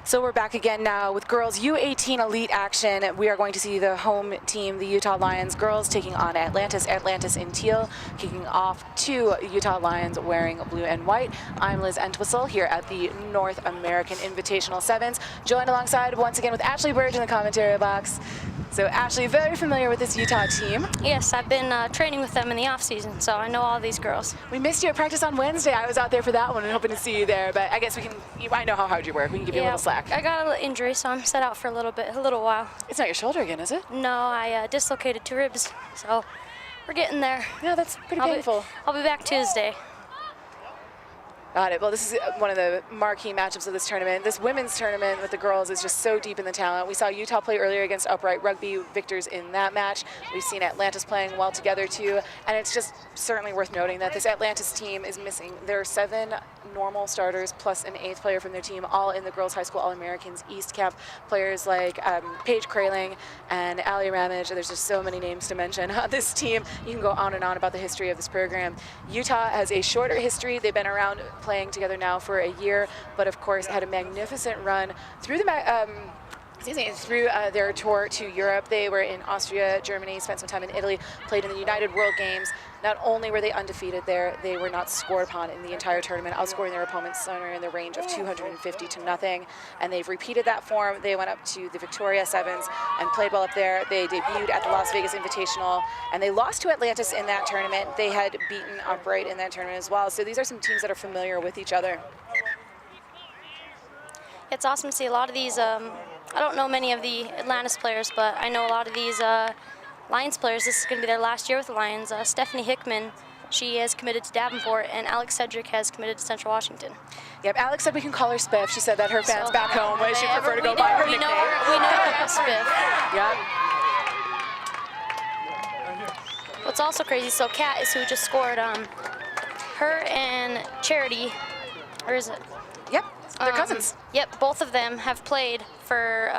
So we're back again now with girls U18 elite action. We are going to see the home team, the Utah Lions girls, taking on Atlantis. Atlantis in teal, kicking off two Utah Lions wearing blue and white. I'm Liz Entwistle here at the North American Invitational Sevens, joined alongside once again with Ashley Burge in the commentary box. So Ashley, very familiar with this Utah team. Yes, I've been training with them in the off season, so I know all these girls. We missed you at practice on Wednesday. I was out there for that one and hoping to see you there, but I guess we can, I know how hard you work. We can give you a little slack. I got a little injury, so I'm set out for a little while. It's not your shoulder again, is it? No, I dislocated 2 ribs, so we're getting there. Yeah, that's pretty painful. I'll be back Tuesday. Got it. Well, this is one of the marquee matchups of this tournament. This women's tournament with the girls is just so deep in the talent. We saw Utah play earlier against Upright Rugby, victors in that match. We've seen Atlantis playing well together too, and it's just certainly worth noting that this Atlantis team is missing. There are 7 normal starters plus an 8th player from their team, all in the Girls High School All-Americans East Camp. Players like Paige Kraling and Allie Ramage. There's just so many names to mention on this team. You can go on and on about the history of this program. Utah has a shorter history. They've been around playing together now for a year, but of course had a magnificent run through their tour to Europe. They were in Austria, Germany, spent some time in Italy, played in the United World Games. Not only were they undefeated there, they were not scored upon in the entire tournament, outscoring their opponents somewhere in the range of 250 to nothing. And they've repeated that form. They went up to the Victoria Sevens and played well up there. They debuted at the Las Vegas Invitational, and they lost to Atlantis in that tournament. They had beaten Upright in that tournament as well. So these are some teams that are familiar with each other. It's awesome to see a lot of these. I don't know many of the Atlantis players, but I know a lot of these Lions players. This is going to be their last year with the Lions. Stephanie Hickman, she has committed to Davenport, and Alex Cedric has committed to Central Washington. Yep, Alex said we can call her Spiff. She said that her fans back home would prefer to go by her nickname. We know her as Spiff. Yeah. What's also crazy, so Kat is who just scored. Her and Charity, or is it? Yep, they're cousins. Yep, both of them have played for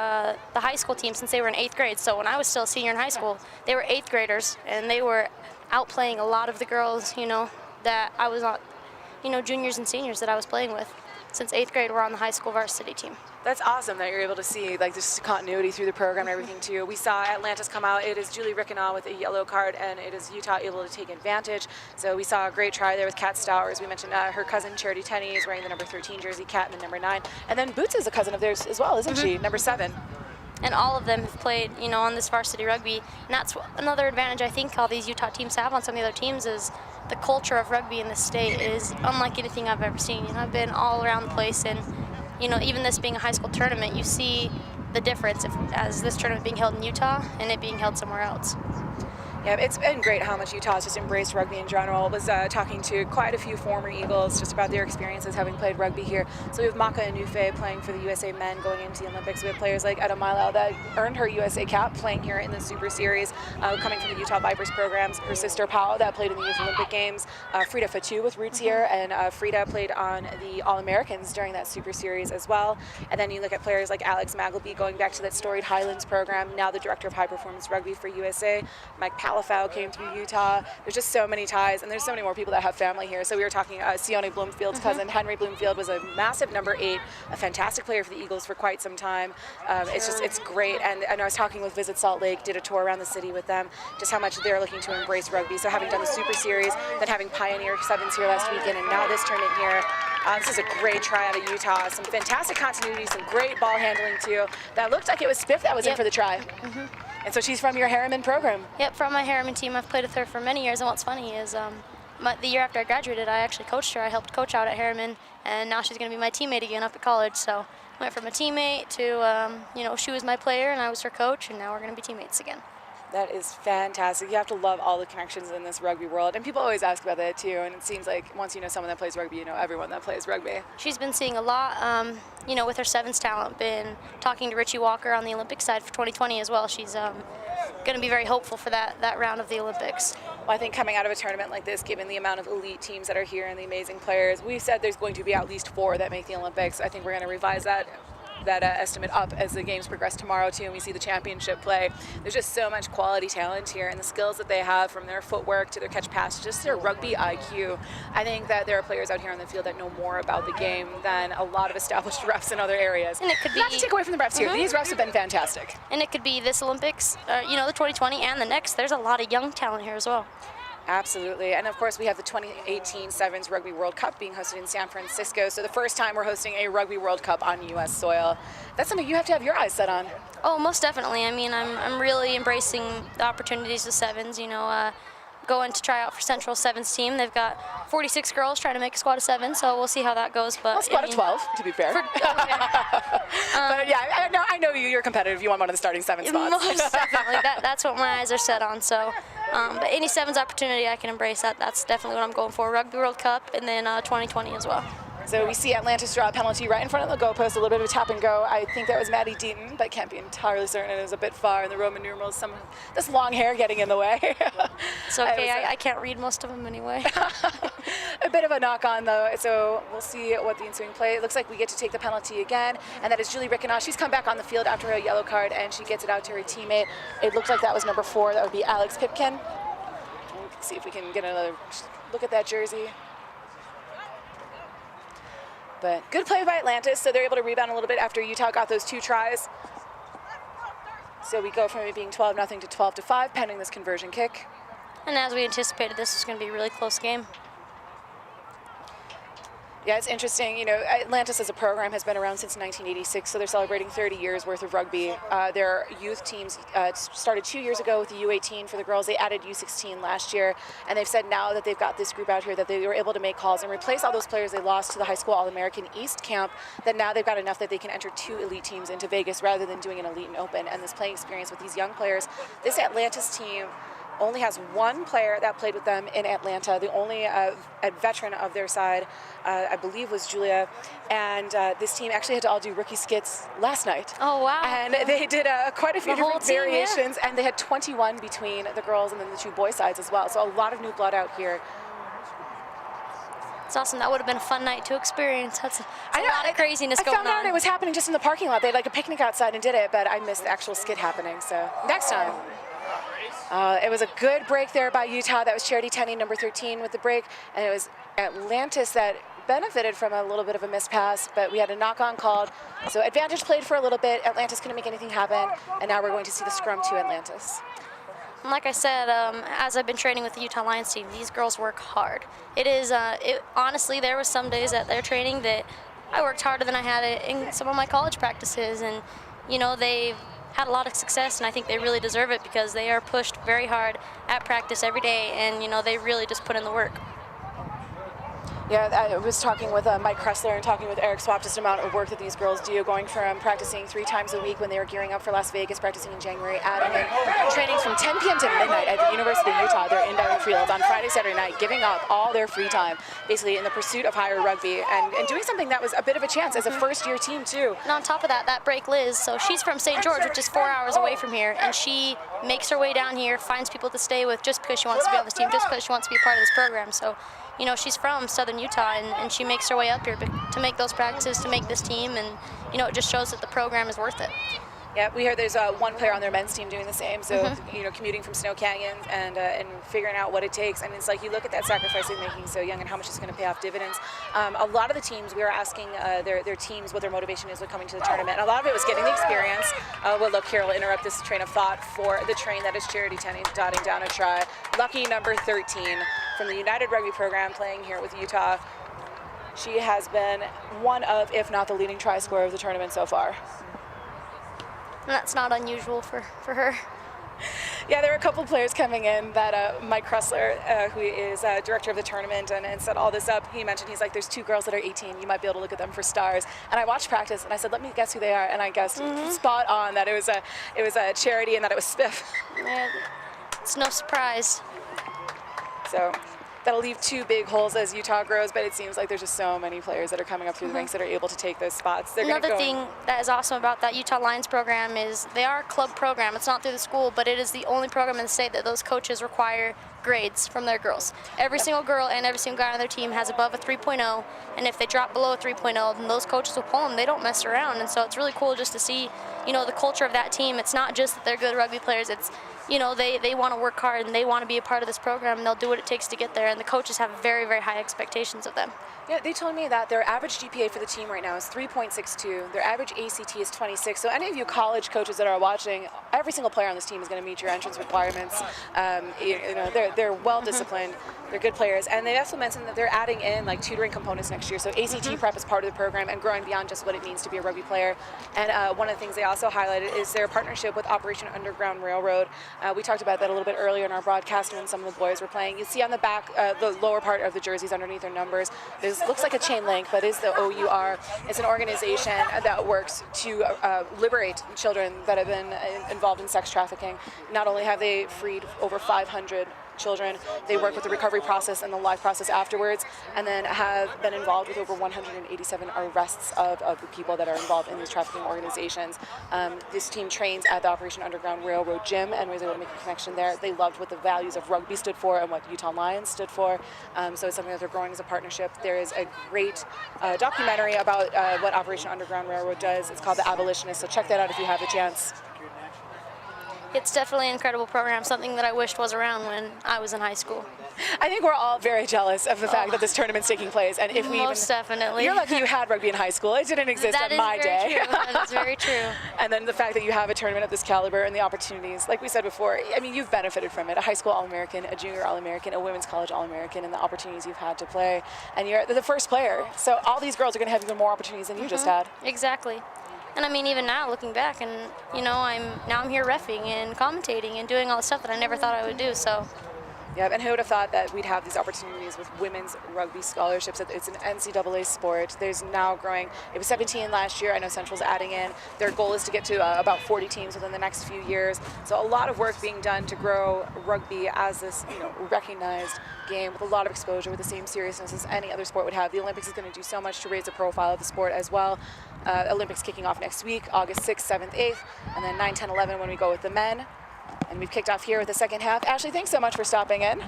the high school team since they were in 8th grade. So when I was still a senior in high school, they were 8th graders, and they were outplaying a lot of the girls, that I was on, juniors and seniors that I was playing with. Since 8th grade, we're on the high school varsity team. That's awesome that you're able to see like this continuity through the program and everything too. We saw Atlantis come out. It is Julie Rickenaugh with a yellow card, and it is Utah able to take advantage. So we saw a great try there with Kat Stowers. We mentioned her cousin Charity Tenney is wearing the number 13 jersey, Kat in the number 9. And then Boots is a cousin of theirs as well, isn't she? Number 7. And all of them have played, on this varsity rugby. And that's another advantage I think all these Utah teams have on some of the other teams is the culture of rugby in the state is unlike anything I've ever seen. I've been all around the place, and even this being a high school tournament, you see the difference as this tournament being held in Utah and it being held somewhere else. Yeah, it's been great how much Utah has just embraced rugby in general. I was talking to quite a few former Eagles just about their experiences having played rugby here. So we have Maka Anufe playing for the USA men going into the Olympics. We have players like Etta Milo that earned her USA cap playing here in the Super Series, coming from the Utah Vipers programs. Her sister Pao that played in the Youth Olympic Games. Frida Fatu with roots here, and Frida played on the All-Americans during that Super Series as well. And then you look at players like Alex Magleby going back to that storied Highlands program, now the Director of High Performance Rugby for USA. Mike Palafau came through Utah. There's just so many ties, and there's so many more people that have family here. So we were talking, Sione Bloomfield's cousin, Henry Bloomfield, was a massive number 8, a fantastic player for the Eagles for quite some time. It's great, and I was talking with Visit Salt Lake, did a tour around the city with them, just how much they're looking to embrace rugby. So having done the Super Series, then having Pioneer Sevens here last weekend, and now this tournament here, this is a great try out of Utah. Some fantastic continuity, some great ball handling too. That looked like it was Spiff that was in for the try. And so she's from your Harriman program. Yep, from my Harriman team. I've played with her for many years, and what's funny is the year after I graduated, I actually coached her. I helped coach out at Harriman, and now she's going to be my teammate again up at college. So I went from a teammate to, she was my player and I was her coach, and now we're going to be teammates again. That is fantastic. You have to love all the connections in this rugby world. And people always ask about that too. And it seems like once you know someone that plays rugby, you know everyone that plays rugby. She's been seeing a lot, with her sevens talent, been talking to Richie Walker on the Olympic side for 2020 as well. She's going to be very hopeful for that round of the Olympics. Well, I think coming out of a tournament like this, given the amount of elite teams that are here and the amazing players, we've said there's going to be at least 4 that make the Olympics. I think we're going to revise that that estimate up as the games progress tomorrow too, and we see the championship play. There's just so much quality talent here, and the skills that they have from their footwork to their catch pass, just their rugby IQ. I think that there are players out here on the field that know more about the game than a lot of established refs in other areas. And it could be, not to take away from the refs here. These refs have been fantastic. And it could be this Olympics, you know, the 2020 and the next. There's a lot of young talent here as well. Absolutely. And of course, we have the 2018 Sevens Rugby World Cup being hosted in San Francisco. So the first time we're hosting a Rugby World Cup on U.S. soil. That's something you have to have your eyes set on. Oh, most definitely. I mean, I'm really embracing the opportunities with Sevens, you know, going to try out for Central Sevens team. They've got 46 girls trying to make a squad of 7, so we'll see how that goes. But well, squad of 12, to be fair. But yeah, I know you. You're competitive. You want one of the starting 7 spots. Most definitely. That's what my eyes are set on. So, but any Sevens opportunity I can embrace, that's definitely what I'm going for. Rugby World Cup and then 2020 as well. So we see Atlantis draw a penalty right in front of the goalpost, a little bit of a tap and go. I think that was Maddie Deaton, but can't be entirely certain. It was a bit far in the Roman numerals. Some this long hair getting in the way. It's okay. I can't read most of them anyway. A bit of a knock on though, so we'll see what the ensuing play. It looks like we get to take the penalty again, and that is Julie Rickenoff. She's come back on the field after a yellow card, and she gets it out to her teammate. It looks like that was number 4. That would be Alex Pipkin. Let's see if we can get another look at that jersey. But good play by Atlantis, so they're able to rebound a little bit after Utah got those 2 tries. So we go from it being 12-0 to 12-5, pending this conversion kick. And as we anticipated, this was going to be a really close game. Yeah, it's interesting. You know, Atlantis as a program has been around since 1986, so they're celebrating 30 years worth of rugby. Their youth teams started 2 years ago with the U18 for the girls. They added U16 last year, and they've said now that they've got this group out here that they were able to make calls and replace all those players they lost to the high school All-American East camp, that now they've got enough that they can enter 2 elite teams into Vegas rather than doing an elite and open. And this playing experience with these young players, this Atlantis team only has 1 player that played with them in Atlanta. The only a veteran of their side, I believe, was Julia. And this team actually had to all do rookie skits last night. Oh, wow. And they did quite a few different variations, and they had 21 between the girls and then the 2 boy sides as well. So a lot of new blood out here. It's awesome. That would have been a fun night to experience. That's a lot of craziness going on. I found out it was happening just in the parking lot. They had like a picnic outside and did it, but I missed the actual skit happening. So next time. It was a good break there by Utah. That was Charity Tenney, number 13, with the break. And it was Atlantis that benefited from a little bit of a miss pass, but we had a knock-on called. So advantage played for a little bit. Atlantis couldn't make anything happen. And now we're going to see the scrum to Atlantis. And like I said, as I've been training with the Utah Lions team, these girls work hard. It is, honestly, there was some days at their training that I worked harder than I had in some of my college practices. And, you know, they've had a lot of success, and I think they really deserve it because they are pushed very hard at practice every day, and, you know, they really just put in the work. Yeah, I was talking with Mike Kressler and talking with Eric Swap, just the amount of work that these girls do, going from practicing 3 times a week when they were gearing up for Las Vegas, practicing in January, adding in training from 10 p.m. to midnight at the University of Utah. They're in Diamond Field on Friday, Saturday night, giving up all their free time, basically in the pursuit of higher rugby, and doing something that was a bit of a chance as a first-year team, too. And on top of that, that break Liz, so she's from St. George, which is 4 hours away from here, and she makes her way down here, finds people to stay with just because she wants to be on this team, just because she wants to be a part of this program. So, you know, she's from Southern Utah, and she makes her way up here to make those practices, to make this team, and, you know, it just shows that the program is worth it. Yeah, we heard there's 1 player on their men's team doing the same, so, you know, commuting from Snow Canyon and figuring out what it takes. And it's like you look at that sacrifice they're making so young and how much it's going to pay off dividends. A lot of the teams, we were asking their teams what their motivation is with coming to the tournament. And a lot of it was getting the experience. Well, look, here, we'll interrupt this train of thought for the train that is Charity Tenney dotting down a try. Lucky number 13 from the United Rugby program playing here with Utah. She has been one of, if not the leading try scorer of the tournament so far. And that's not unusual for her. Yeah, there were a couple players coming in that Mike Kressler, who is director of the tournament and set all this up, he mentioned, he's like, there's 2 girls that are 18, you might be able to look at them for stars. And I watched practice and I said, let me guess who they are, and I guessed spot on that it was a Charity and that it was Spiff. Yeah, it's no surprise. So that'll leave 2 big holes as Utah grows, but it seems like there's just so many players that are coming up through the ranks that are able to take those spots. Another thing that is awesome about that Utah Lions program is they are a club program. It's not through the school, but it is the only program in the state that those coaches require grades from their girls. Every single girl and every single guy on their team has above a 3.0, and if they drop below a 3.0, then those coaches will pull them. They don't mess around, and so it's really cool just to see, you know, the culture of that team. It's not just that they're good rugby players. It's, you know, they want to work hard and they want to be a part of this program, and they'll do what it takes to get there, and the coaches have very, very high expectations of them. Yeah, they told me that their average GPA for the team right now is 3.62. Their average ACT is 26. So any of you college coaches that are watching, every single player on this team is going to meet your entrance requirements. You know, they're well disciplined. They're good players, and they also mentioned that they're adding in like tutoring components next year. So ACT prep is part of the program and growing beyond just what it means to be a rugby player. And one of the things they also highlighted is their partnership with Operation Underground Railroad. We talked about that a little bit earlier in our broadcast when some of the boys were playing. You see on the back, the lower part of the jerseys underneath their numbers, there's looks like a chain link, but is the OUR. It's an organization that works to liberate children that have been involved in sex trafficking. Not only have they freed over 500 children, they work with the recovery process and the life process afterwards, and then have been involved with over 187 arrests of the people that are involved in these trafficking organizations. This team trains at the Operation Underground Railroad gym and was able to make a connection there. They loved what the values of rugby stood for and what Utah Lions stood for, so it's something that they're growing as a partnership. There is a great documentary about what Operation Underground Railroad does. It's called The Abolitionist, so check that out if you have the chance. It's definitely an incredible program, something that I wished was around when I was in high school. I think we're all very jealous of the fact that this tournament's taking place, and if we Most definitely. You're lucky you had rugby in high school. It didn't exist on my day. That is very true. And then the fact that you have a tournament of this caliber and the opportunities, like we said before, I mean, you've benefited from it. A high school All-American, a junior All-American, a women's college All-American, and the opportunities you've had to play. And you're the first player, so all these girls are going to have even more opportunities than you just had. Exactly. And I mean, even now, looking back, and you know, I'm here reffing and commentating and doing all the stuff that I never thought I would do. So. Yeah, and who would have thought that we'd have these opportunities with women's rugby scholarships? It's an NCAA sport. There's now growing. It was 17 last year. I know Central's adding in. Their goal is to get to about 40 teams within the next few years. So a lot of work being done to grow rugby as this, you know, recognized game with a lot of exposure, with the same seriousness as any other sport would have. The Olympics is going to do so much to raise the profile of the sport as well. Olympics kicking off next week, August 6th, 7th, 8th, and then 9, 10, 11 when we go with the men. And we've kicked off here with the second half. Ashley, thanks so much for stopping in.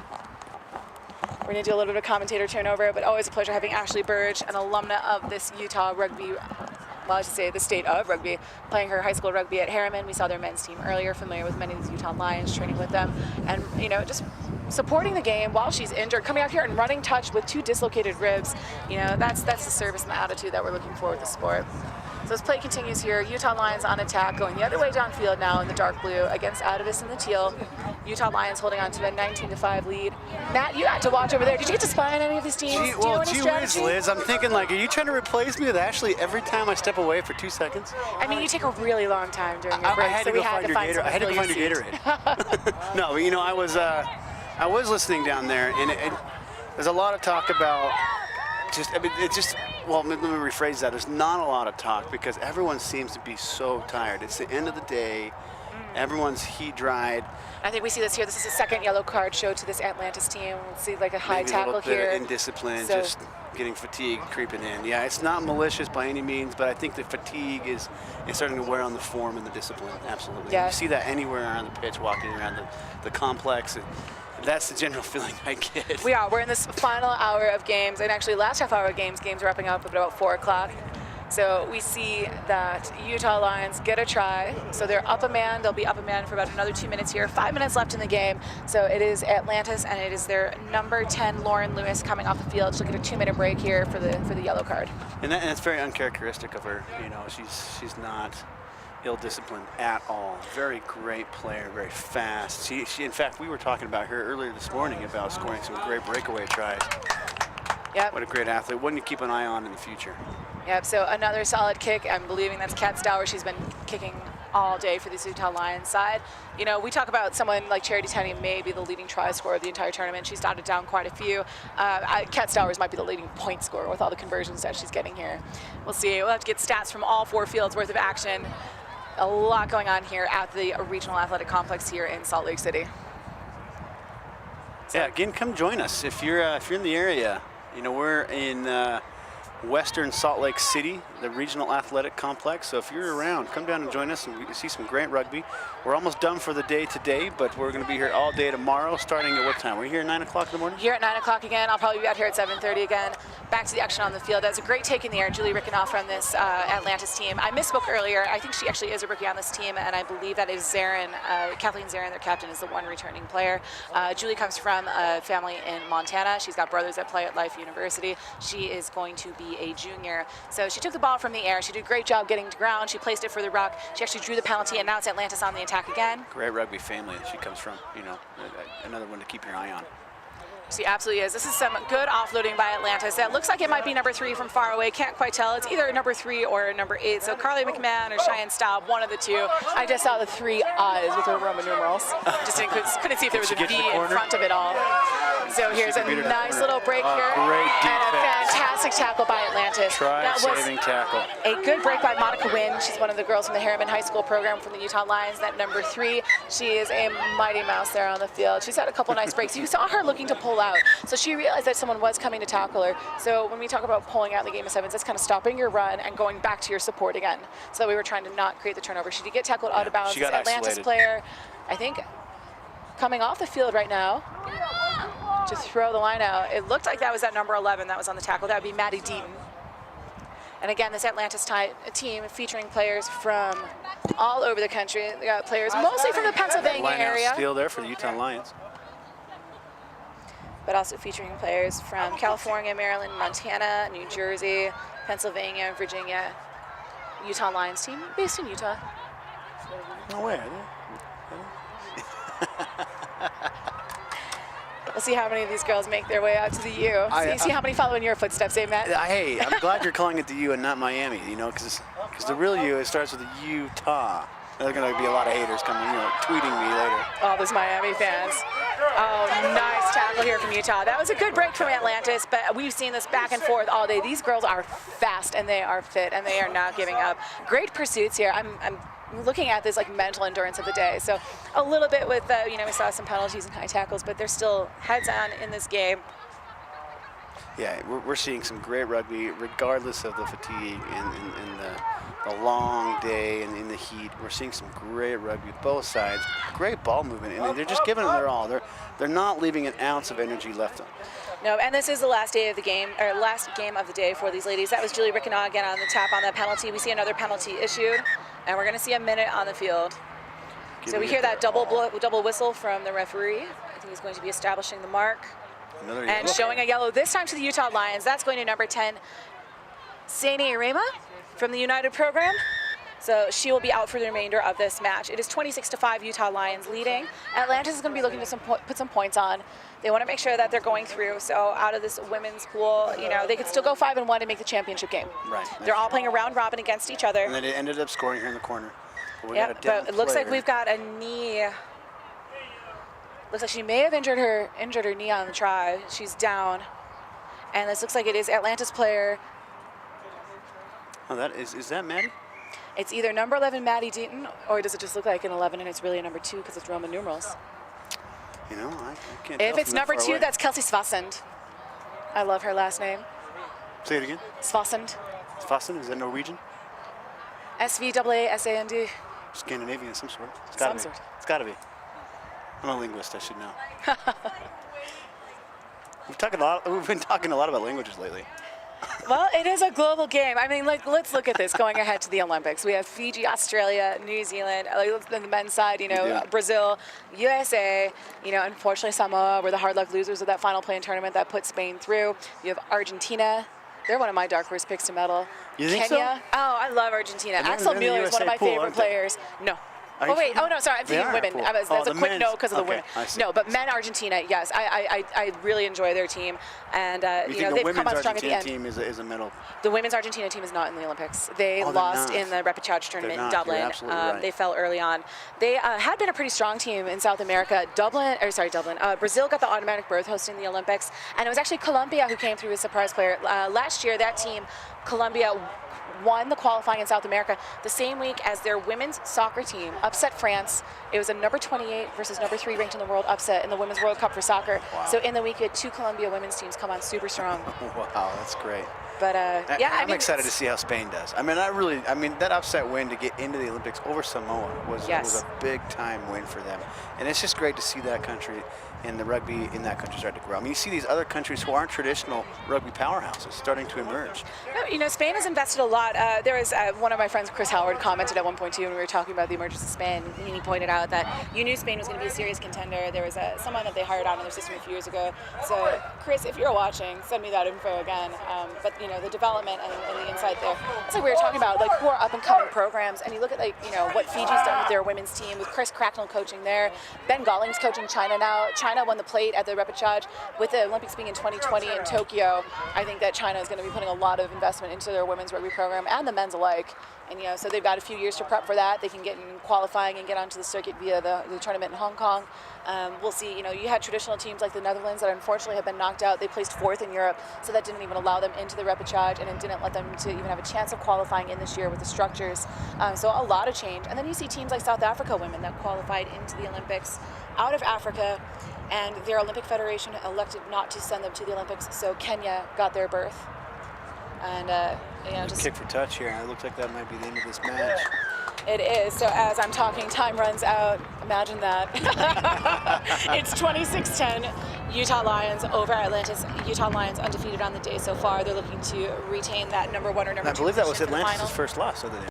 We're going to do a little bit of commentator turnover, but always a pleasure having Ashley Burge, an alumna of this Utah rugby, well, I should say the state of rugby, playing her high school rugby at Harriman. We saw their men's team earlier, familiar with many of these Utah Lions, training with them, and, you know, just supporting the game while she's injured, coming out here and running touch with 2 dislocated ribs. You know, that's the service and the attitude that we're looking for with the sport. So as play continues here, Utah Lions on attack, going the other way downfield now in the dark blue against Atlantis in the teal. Utah Lions holding on to a 19-5 lead. Matt, you had to watch over there. Did you get to spy on any of these teams? Gee whiz, Liz, I'm thinking, like, are you trying to replace me with Ashley every time I step away for 2 seconds? I mean, you take a really long time during your break, I had to go find your Gatorade. No, you know, I was listening down there, and there's a lot of talk about well, let me rephrase that. There's not a lot of talk because everyone seems to be so tired. It's the end of the day. Everyone's heat dried. I think we see this here. This is a second yellow card show to this Atlantis team. We'll see like a high Maybe tackle a little here. Bit of indiscipline, so, just getting fatigue creeping in. Yeah, it's not malicious by any means, but I think the fatigue is starting to wear on the form and the discipline. Absolutely. Yeah. You see that anywhere on the pitch, walking around the complex. That's the general feeling I get. We're in this final hour of games, and actually last half hour of games wrapping up at about 4 o'clock. So we see that Utah Lions get a try. So they're up a man. They'll be up a man for about another 2 minutes here. 5 minutes left in the game. So it is Atlantis, and it is their number 10, Lauren Lewis, coming off the field. She'll get a 2-minute break here for the yellow card. And that's very uncharacteristic of her. You know, she's not ill-disciplined at all. Very great player, very fast. She in fact, we were talking about her earlier this morning about scoring some great breakaway tries. Yep. What a great athlete. One to keep an eye on in the future. Yep, so another solid kick. I'm believing that's Kat Stower. She's been kicking all day for the Utah Lions side. You know, we talk about someone like Charity Tenney may be the leading try scorer of the entire tournament. She's dotted down quite a few. Kat Stowers might be the leading point scorer with all the conversions that she's getting here. We'll see. We'll have to get stats from all 4 fields worth of action. A lot going on here at the Regional Athletic Complex here in Salt Lake City. So. Yeah, again, come join us if you're in the area. You know, we're in Western Salt Lake City, the regional athletic complex. So if you're around, come down and join us and see some great rugby. We're almost done for the day today, but we're going to be here all day tomorrow, starting at what time? We're here at 9 o'clock in the morning? Here at 9 o'clock again. I'll probably be out here at 7:30 again. Back to the action on the field. That's a great take in the air. Julie Rickenoff from this Atlantis team. I misspoke earlier. I think she actually is a rookie on this team, and I believe that is Zarin. Kathleen Zarin, their captain, is the one returning player. Julie comes from a family in Montana. She's got brothers that play at Life University. She is going to be a junior. So she took the ball from the air. She did a great job getting to ground. She placed it for the ruck. She actually drew the penalty, and now it's Atlantis on the attack again. Great rugby family that she comes from. You know, another one to keep your eye on. She absolutely is. This is some good offloading by Atlantis. That looks like it might be number 3 from far away. Can't quite tell. It's either number 3 or number 8. So Carly McMahon or Cheyenne Staub, one of the two. I just saw the 3 eyes with her Roman numerals. Just couldn't see if there was a V in front of it all. So here's a nice little break here. Great and a defense. fantastic tackle by Atlantis. Try-saving tackle. A good break by Monica Wynn. She's one of the girls from the Harriman High School program from the Utah Lions. That number 3. She is a mighty mouse there on the field. She's had a couple nice breaks. You saw her looking to pull out. So she realized that someone was coming to tackle her. So when we talk about pulling out in the game of sevens, that's kind of stopping your run and going back to your support again. So we were trying to not create the turnover. She did get tackled out of bounds. She got Atlantis isolated. player, I think, coming off the field right now to throw the line out. It looked like that was that number 11 that was on the tackle. That would be Maddie Deaton. And again, this Atlantis team featuring players from all over the country. They got players mostly from the Pennsylvania area, Steal there for the Utah Lions. but also featuring players from California, Maryland, Montana, New Jersey, Pennsylvania, Virginia. Utah Lions team based in Utah. No way. We'll see how many of these girls make their way out to the U. See how many follow in your footsteps, eh, Matt? Hey, I'm glad you're calling it the U and not Miami, you know, because the real U, it starts with the Utah. There's going to be a lot of haters coming, you know, tweeting me later. All those Miami fans. Oh, nice tackle here from Utah. That was a good break from Atlantis, but we've seen this back and forth all day. These girls are fast and they are fit and they are not giving up. Great pursuits here. I'm looking at this like mental endurance of the day. So a little bit with, you know, we saw some penalties and high tackles, but they're still heads on in this game. Yeah, we're seeing some great rugby, regardless of the fatigue and the long day and in the heat. We're seeing some great rugby, both sides. Great ball movement, and they're just giving it their all. They're not leaving an ounce of energy left. No, and this is the last day of the game, or last game of the day for these ladies. That was Julie Rickenow again on the tap on that penalty. We see another penalty issued, and we're going to see a minute on the field. So we hear that double whistle from the referee. I think he's going to be establishing the mark. And showing a yellow, this time to the Utah Lions. That's going to number 10, Saini Irema from the United program. So she will be out for the remainder of this match. It is 26-5, Utah Lions leading. Atlantis is going to be looking to put some points on. They want to make sure that they're going through. So out of this women's pool, you know, they could still go 5-1 and make the championship game. Right. They're all playing a round robin against each other. And then it ended up scoring here in the corner. Yeah, but it looks like we've got a knee. Looks like she may have injured her knee on the try. She's down. And this looks like it is Atlantis player. Oh, is that Maddie? It's either number 11, Maddie Deaton, or does it just look like an 11 and it's really a number 2 because it's Roman numerals? You know, I can't If tell it's from that number far 2, away. that's Kelsey Svasund. I love her last name. Say it again. Svasund. Fossen, is that Norwegian? S-V-A-A-S-A-N-D. Scandinavian of some sort. It's Some gotta be. sort. It's gotta be. I'm a linguist, I should know. We've been talking a lot about languages lately. Well, it is a global game. I mean, like, let's look at this going ahead to the Olympics. We have Fiji, Australia, New Zealand, on the men's side, you know, Yeah. Brazil, USA, you know, unfortunately Samoa were the hard luck losers of that final play-in tournament that put Spain through. You have Argentina. They're one of my dark horse picks to medal. You think Kenya. so? Oh, I love Argentina. And they're Axel in the Mueller is one of USA my pool, favorite aren't they? players. No. Are you Oh, wait. sure? Oh, no, sorry. I'm They thinking are women. pool. That's Oh, a the quick men's. no because of the Okay, women. I see. No, but men Argentina, yes. I really enjoy their team. And, You you think know, the they've women's come out strong at the Argentina end. team is a medal? The women's Argentina team is not in the Olympics. They Oh, they're lost not. in the repechage tournament They're in not. You're Dublin. absolutely right. They fell early on. They had been a pretty strong team in South America. Brazil got the automatic berth hosting the Olympics, and it was actually Colombia who came through as surprise player. Last year, that team, Colombia, won the qualifying in South America the same week as their women's soccer team upset France. It was a number 28 versus number 3 ranked in the world upset in the Women's World Cup for soccer. Wow. So in the week, you had 2 Colombia women's teams come on super strong. Wow, that's great. But yeah, I'm excited to see how Spain does. I mean, that upset win to get into the Olympics over Samoa was a big time win for them. And it's just great to see that country and the rugby in that country start to grow. I mean, you see these other countries who aren't traditional rugby powerhouses starting to emerge. No, you know, Spain has invested a lot. There was one of my friends, Chris Howard, commented at one point too when we were talking about the emergence of Spain, and he pointed out that you knew Spain was going to be a serious contender. There was someone that they hired out in their system a few years ago. So, Chris, if you're watching, send me that info again. But you know, the development and the insight there. It's like we were talking about, like, who are up and coming programs, and you look at, like, you know, what Fiji's done with their women's team with Chris Cracknell coaching there. Ben Golling's coaching China now. China won the plate at the repechage. With the Olympics being in 2020 in Tokyo, I think that China is going to be putting a lot of investment into their women's rugby program and the men's alike. And you know, so they've got a few years to prep for that. They can get in qualifying and get onto the circuit via the tournament in Hong Kong. We'll see. You know, you had traditional teams like the Netherlands that unfortunately have been knocked out. They placed 4th in Europe, so that didn't even allow them into the repechage, and it didn't let them to even have a chance of qualifying in this year with the structures. So a lot of change. And then you see teams like South Africa women that qualified into the Olympics out of Africa, and their Olympic Federation elected not to send them to the Olympics. So Kenya got their berth. And you know, just kick for touch here. It looks like that might be the end of this match. It is. So as I'm talking, time runs out. Imagine that. It's 26-10. Utah Lions over Atlantis. Utah Lions undefeated on the day so far. They're looking to retain that number 1 or number 2 I believe that was position for the Atlantis' final. first loss of the day.